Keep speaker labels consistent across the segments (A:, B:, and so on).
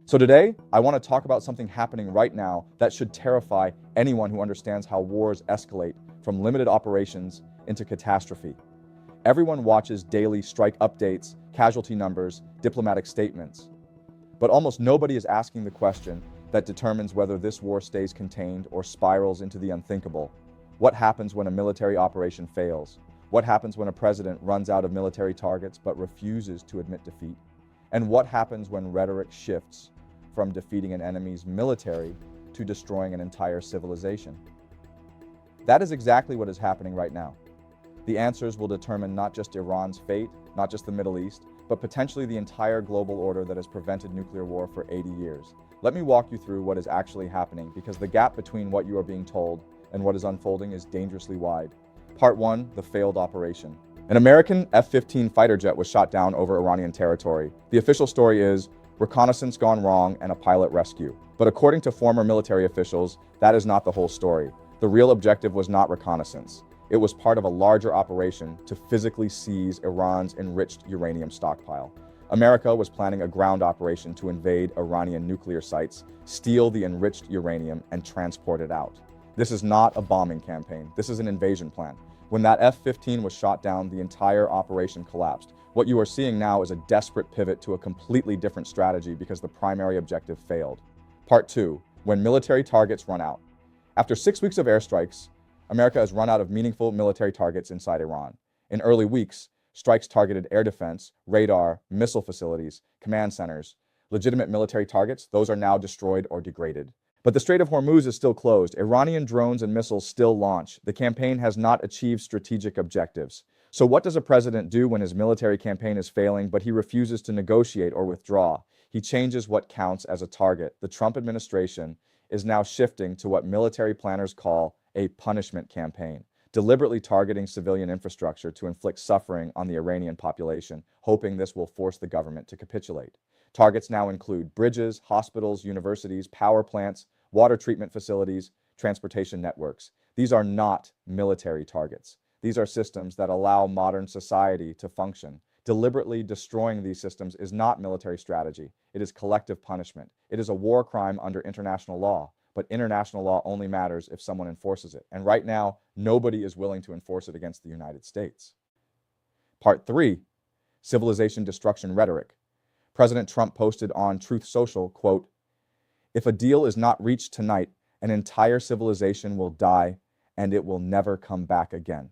A: So today, I want to talk about something happening right now that should terrify anyone who understands how wars escalate from limited operations into catastrophe. Everyone watches daily strike updates, casualty numbers, diplomatic statements. But almost nobody is asking the question that determines whether this war stays contained or spirals into the unthinkable. What happens when a military operation fails? What happens when a president runs out of military targets but refuses to admit defeat? And what happens when rhetoric shifts from defeating an enemy's military to destroying an entire civilization? That is exactly what is happening right now. The answers will determine not just Iran's fate, not just the Middle East, but potentially the entire global order that has prevented nuclear war for 80 years. Let me walk you through what is actually happening, because the gap between what you are being told and what is unfolding is dangerously wide. Part 1, the failed operation. An American F-15 fighter jet was shot down over Iranian territory. The official story is reconnaissance gone wrong and a pilot rescue. But according to former military officials, that is not the whole story. The real objective was not reconnaissance. It was part of a larger operation to physically seize Iran's enriched uranium stockpile. America was planning a ground operation to invade Iranian nuclear sites, steal the enriched uranium, and transport it out. This is not a bombing campaign. This is an invasion plan. When that F-15 was shot down, the entire operation collapsed. What you are seeing now is a desperate pivot to a completely different strategy because the primary objective failed. Part 2, when military targets run out. After 6 weeks of airstrikes, America has run out of meaningful military targets inside Iran. In early weeks, strikes targeted air defense, radar, missile facilities, command centers. Legitimate military targets, those are now destroyed or degraded. But the Strait of Hormuz is still closed. Iranian drones and missiles still launch. The campaign has not achieved strategic objectives. So what does a president do when his military campaign is failing, but he refuses to negotiate or withdraw? He changes what counts as a target. The Trump administration is now shifting to what military planners call a punishment campaign, deliberately targeting civilian infrastructure to inflict suffering on the Iranian population, hoping this will force the government to capitulate. Targets now include bridges, hospitals, universities, power plants, water treatment facilities, transportation networks. These are not military targets. These are systems that allow modern society to function. Deliberately destroying these systems is not military strategy. It is collective punishment. It is a war crime under international law. But international law only matters if someone enforces it. And right now, nobody is willing to enforce it against the United States. Part 3, civilization destruction rhetoric. President Trump posted on Truth Social, quote, "If a deal is not reached tonight, an entire civilization will die and it will never come back again."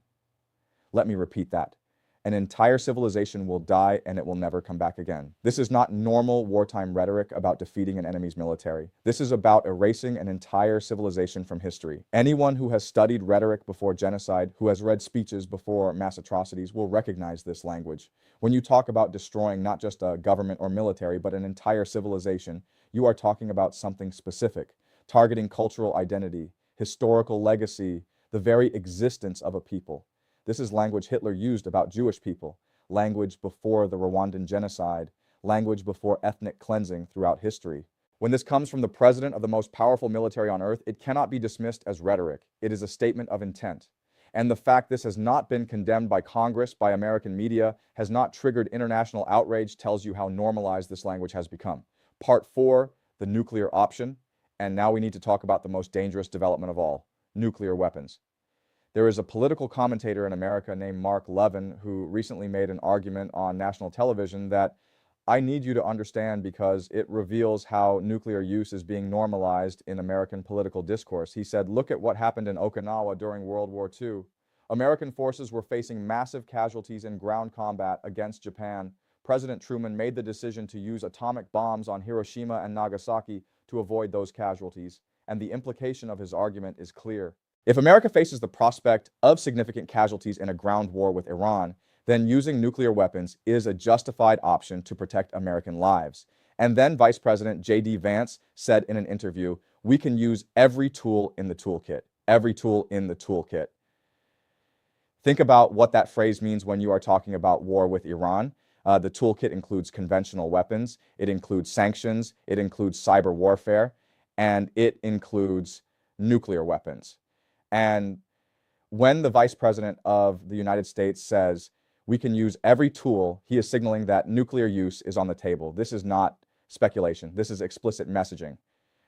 A: Let me repeat that. An entire civilization will die and it will never come back again. This is not normal wartime rhetoric about defeating an enemy's military. This is about erasing an entire civilization from history. Anyone who has studied rhetoric before genocide, who has read speeches before mass atrocities, will recognize this language. When you talk about destroying not just a government or military, but an entire civilization, you are talking about something specific, targeting cultural identity, historical legacy, the very existence of a people. This is language Hitler used about Jewish people, language before the Rwandan genocide, language before ethnic cleansing throughout history. When this comes from the president of the most powerful military on earth, it cannot be dismissed as rhetoric. It is a statement of intent. And the fact this has not been condemned by Congress, by American media, has not triggered international outrage tells you how normalized this language has become. Part 4, the nuclear option. And now we need to talk about the most dangerous development of all, nuclear weapons. There is a political commentator in America named Mark Levin who recently made an argument on national television that I need you to understand because it reveals how nuclear use is being normalized in American political discourse. He said, "Look at what happened in Okinawa during World War II. American forces were facing massive casualties in ground combat against Japan. President Truman made the decision to use atomic bombs on Hiroshima and Nagasaki to avoid those casualties." And the implication of his argument is clear. If America faces the prospect of significant casualties in a ground war with Iran, then using nuclear weapons is a justified option to protect American lives. And then Vice President J.D. Vance said in an interview, "We can use every tool in the toolkit, every tool in the toolkit." Think about what that phrase means when you are talking about war with Iran. The toolkit includes conventional weapons, it includes sanctions, it includes cyber warfare, and it includes nuclear weapons. And when the Vice President of the United States says we can use every tool, he is signaling that nuclear use is on the table. This is not speculation. This is explicit messaging.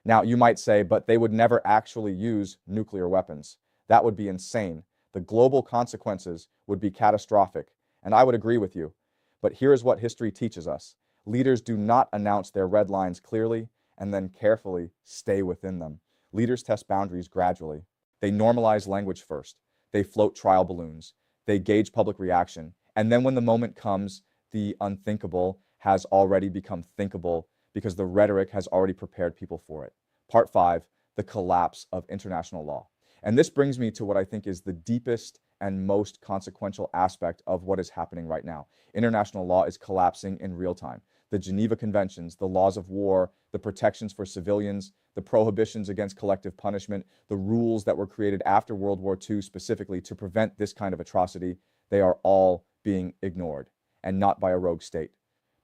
A: Now, you might say, but they would never actually use nuclear weapons. That would be insane. The global consequences would be catastrophic, and I would agree with you. But here is what history teaches us. Leaders do not announce their red lines clearly and then carefully stay within them. Leaders test boundaries gradually. They normalize language first. They float trial balloons. They gauge public reaction. And then when the moment comes, the unthinkable has already become thinkable because the rhetoric has already prepared people for it. Part 5, the collapse of international law. And this brings me to what I think is the deepest and most consequential aspect of what is happening right now. International law is collapsing in real time. The Geneva Conventions, the laws of war, the protections for civilians, the prohibitions against collective punishment, the rules that were created after World War II specifically to prevent this kind of atrocity, they are all being ignored, and not by a rogue state,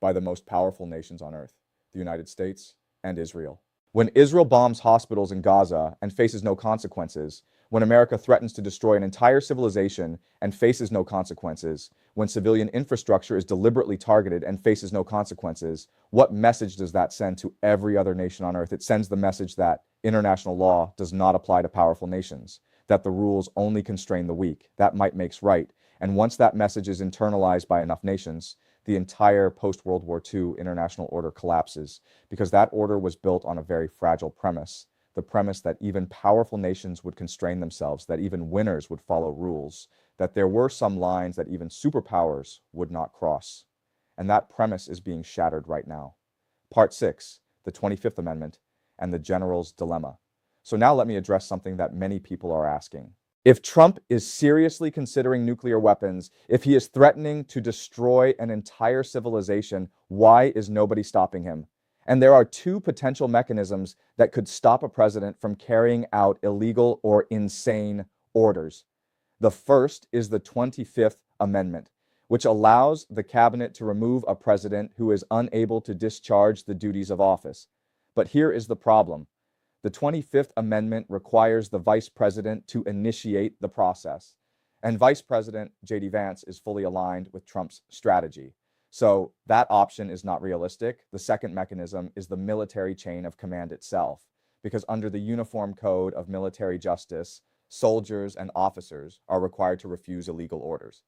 A: by the most powerful nations on earth, the United States and Israel. When Israel bombs hospitals in Gaza and faces no consequences, when America threatens to destroy an entire civilization and faces no consequences, when civilian infrastructure is deliberately targeted and faces no consequences, what message does that send to every other nation on earth? It sends the message that international law does not apply to powerful nations, that the rules only constrain the weak, that might makes right. And once that message is internalized by enough nations, the entire post-World War II international order collapses because that order was built on a very fragile premise, the premise that even powerful nations would constrain themselves, that even winners would follow rules, that there were some lines that even superpowers would not cross. And that premise is being shattered right now. Part 6, the 25th Amendment and the general's dilemma. So now let me address something that many people are asking. If Trump is seriously considering nuclear weapons, if he is threatening to destroy an entire civilization, why is nobody stopping him? And there are two potential mechanisms that could stop a president from carrying out illegal or insane orders. The first is the 25th Amendment, which allows the cabinet to remove a president who is unable to discharge the duties of office. But here is the problem. The 25th Amendment requires the Vice President to initiate the process. And Vice President J.D. Vance is fully aligned with Trump's strategy. So that option is not realistic. The second mechanism is the military chain of command itself, because under the Uniform Code of Military Justice, soldiers and officers are required to refuse illegal orders.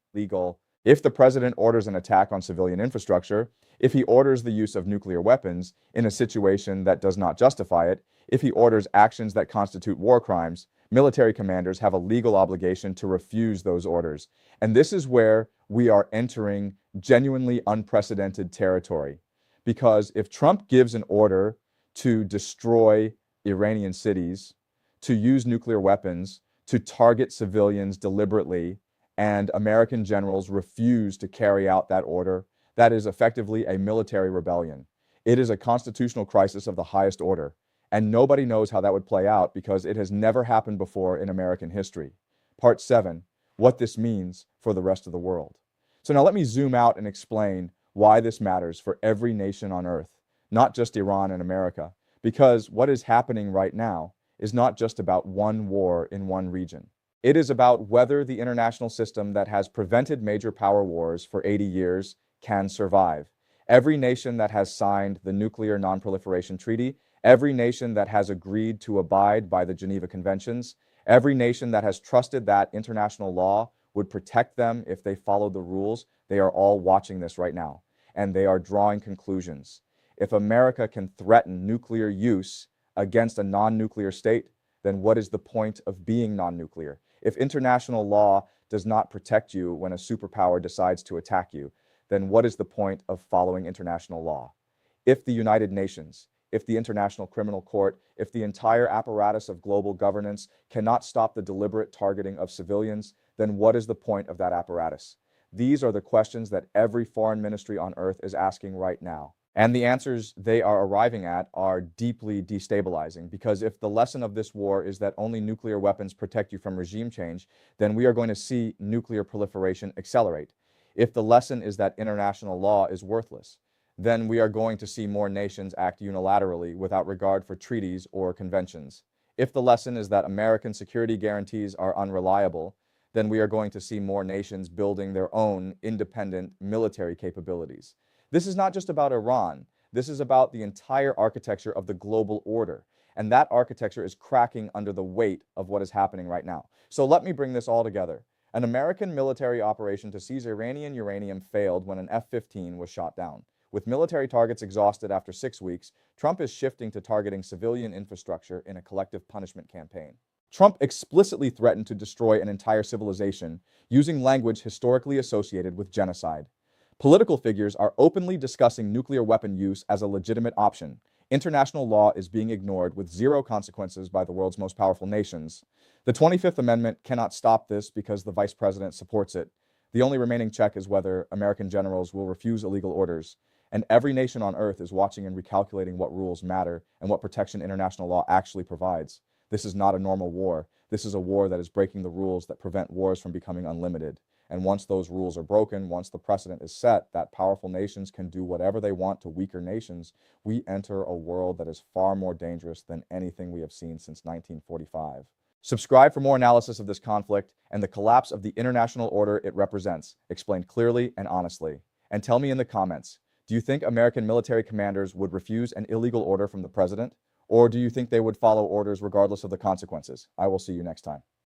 A: If the president orders an attack on civilian infrastructure, if he orders the use of nuclear weapons in a situation that does not justify it, if he orders actions that constitute war crimes, military commanders have a legal obligation to refuse those orders. And this is where we are entering genuinely unprecedented territory. Because if Trump gives an order to destroy Iranian cities, to use nuclear weapons, to target civilians deliberately, and American generals refuse to carry out that order, that is effectively a military rebellion. It is a constitutional crisis of the highest order. And nobody knows how that would play out because it has never happened before in American history. Part 7, what this means for the rest of the world. So now let me zoom out and explain why this matters for every nation on earth, not just Iran and America, because what is happening right now is not just about one war in one region. It is about whether the international system that has prevented major power wars for 80 years can survive. Every nation that has signed the Nuclear Non-Proliferation Treaty, every nation that has agreed to abide by the Geneva Conventions, every nation that has trusted that international law would protect them if they followed the rules, they are all watching this right now, and they are drawing conclusions. If America can threaten nuclear use against a non-nuclear state, then what is the point of being non-nuclear? If international law does not protect you when a superpower decides to attack you, then what is the point of following international law? If the United Nations, if the International Criminal Court, if the entire apparatus of global governance cannot stop the deliberate targeting of civilians, then what is the point of that apparatus? These are the questions that every foreign ministry on earth is asking right now. And the answers they are arriving at are deeply destabilizing, because if the lesson of this war is that only nuclear weapons protect you from regime change, then we are going to see nuclear proliferation accelerate. If the lesson is that international law is worthless, then we are going to see more nations act unilaterally without regard for treaties or conventions. If the lesson is that American security guarantees are unreliable, then we are going to see more nations building their own independent military capabilities. This is not just about Iran. This is about the entire architecture of the global order. And that architecture is cracking under the weight of what is happening right now. So let me bring this all together. An American military operation to seize Iranian uranium failed when an F-15 was shot down. With military targets exhausted after 6 weeks, Trump is shifting to targeting civilian infrastructure in a collective punishment campaign. Trump explicitly threatened to destroy an entire civilization using language historically associated with genocide. Political figures are openly discussing nuclear weapon use as a legitimate option. International law is being ignored with zero consequences by the world's most powerful nations. The 25th Amendment cannot stop this because the vice president supports it. The only remaining check is whether American generals will refuse illegal orders. And every nation on earth is watching and recalculating what rules matter and what protection international law actually provides. This is not a normal war. This is a war that is breaking the rules that prevent wars from becoming unlimited. And once those rules are broken, once the precedent is set that powerful nations can do whatever they want to weaker nations, we enter a world that is far more dangerous than anything we have seen since 1945. Subscribe for more analysis of this conflict and the collapse of the international order it represents, explained clearly and honestly. And tell me in the comments, do you think American military commanders would refuse an illegal order from the president? Or do you think they would follow orders regardless of the consequences? I will see you next time.